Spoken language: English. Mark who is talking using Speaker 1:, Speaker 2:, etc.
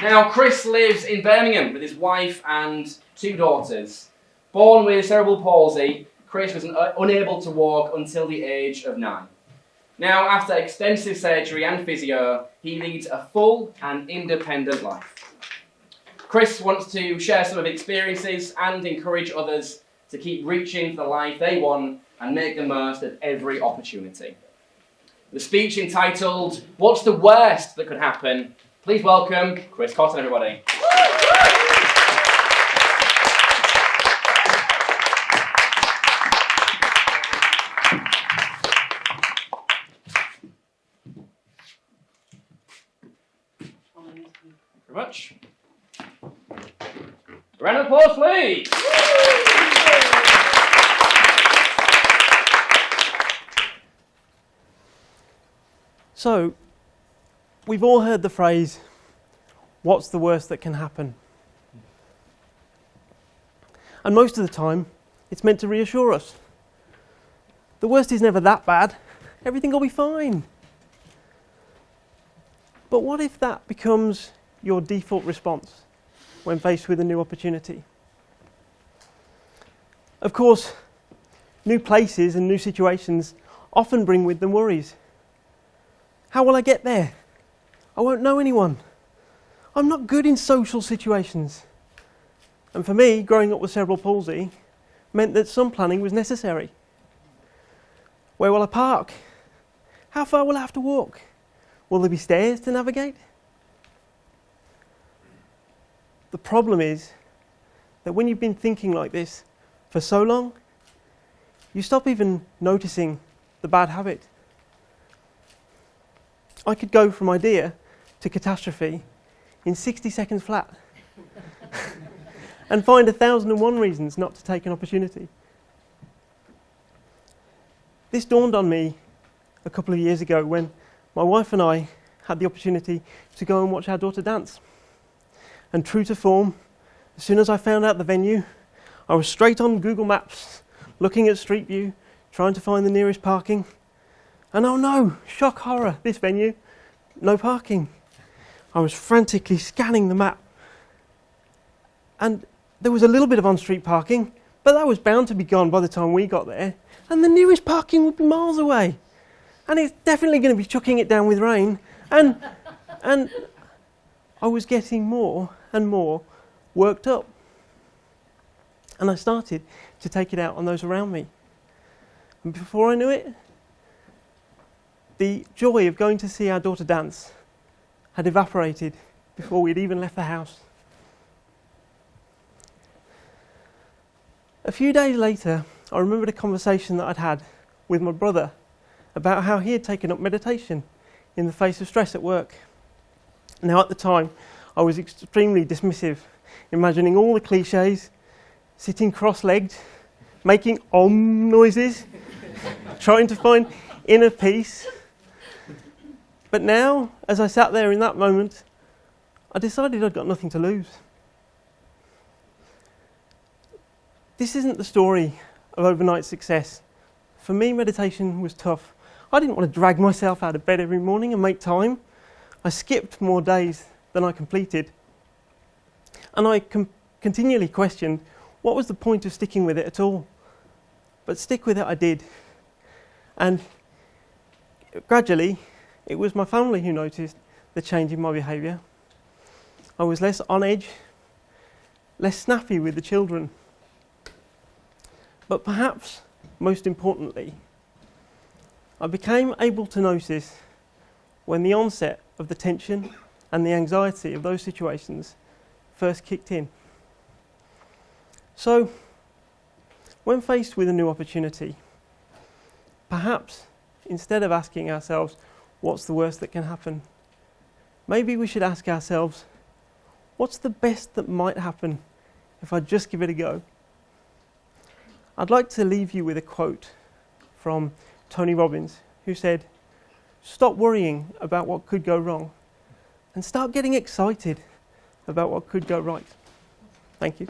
Speaker 1: Now, Chris lives in Birmingham with his wife and 2 daughters. Born with cerebral palsy, Chris was unable to walk until the age of 9. Now, after extensive surgery and physio, he leads a full and independent life. Chris wants to share some of his experiences and encourage others to keep reaching for the life they want and make the most of every opportunity. The speech entitled, "What's the Worst That Could Happen?" Please welcome Chris Cotton, everybody. Very much. Round of applause, please.
Speaker 2: So, we've all heard the phrase, "What's the worst that can happen?" And most of the time, it's meant to reassure us. The worst is never that bad. Everything will be fine. But what if that becomes your default response when faced with a new opportunity? Of course, new places and new situations often bring with them worries. How will I get there? I won't know anyone. I'm not good in social situations. And for me, growing up with cerebral palsy meant that some planning was necessary. Where will I park? How far will I have to walk? Will there be stairs to navigate? The problem is that when you've been thinking like this for so long, you stop even noticing the bad habit. I could go from idea to catastrophe in 60 seconds flat and find 1,001 reasons not to take an opportunity. This dawned on me a couple of years ago when my wife and I had the opportunity to go and watch our daughter dance. And true to form, as soon as I found out the venue, I was straight on Google Maps, looking at Street View, trying to find the nearest parking. And oh no, shock horror, this venue, no parking. I was frantically scanning the map. And there was a little bit of on-street parking, but that was bound to be gone by the time we got there. And the nearest parking would be miles away. And it's definitely going to be chucking it down with rain. And I was getting more and more worked up. And I started to take it out on those around me. And before I knew it, the joy of going to see our daughter dance had evaporated before we'd even left the house. A few days later, I remembered a conversation that I'd had with my brother about how he had taken up meditation in the face of stress at work. Now, at the time, I was extremely dismissive, imagining all the cliches, sitting cross-legged, making om noises, trying to find inner peace. But now, as I sat there in that moment, I decided I'd got nothing to lose. This isn't the story of overnight success. For me, meditation was tough. I didn't want to drag myself out of bed every morning and make time. I skipped more days than I completed. And I continually questioned what was the point of sticking with it at all. But stick with it I did. And gradually, it was my family who noticed the change in my behaviour. I was less on edge, less snappy with the children. But perhaps most importantly, I became able to notice when the onset of the tension and the anxiety of those situations first kicked in. So, when faced with a new opportunity, perhaps instead of asking ourselves, what's the worst that can happen? Maybe we should ask ourselves, what's the best that might happen if I just give it a go? I'd like to leave you with a quote from Tony Robbins, who said, "Stop worrying about what could go wrong and start getting excited about what could go right." Thank you.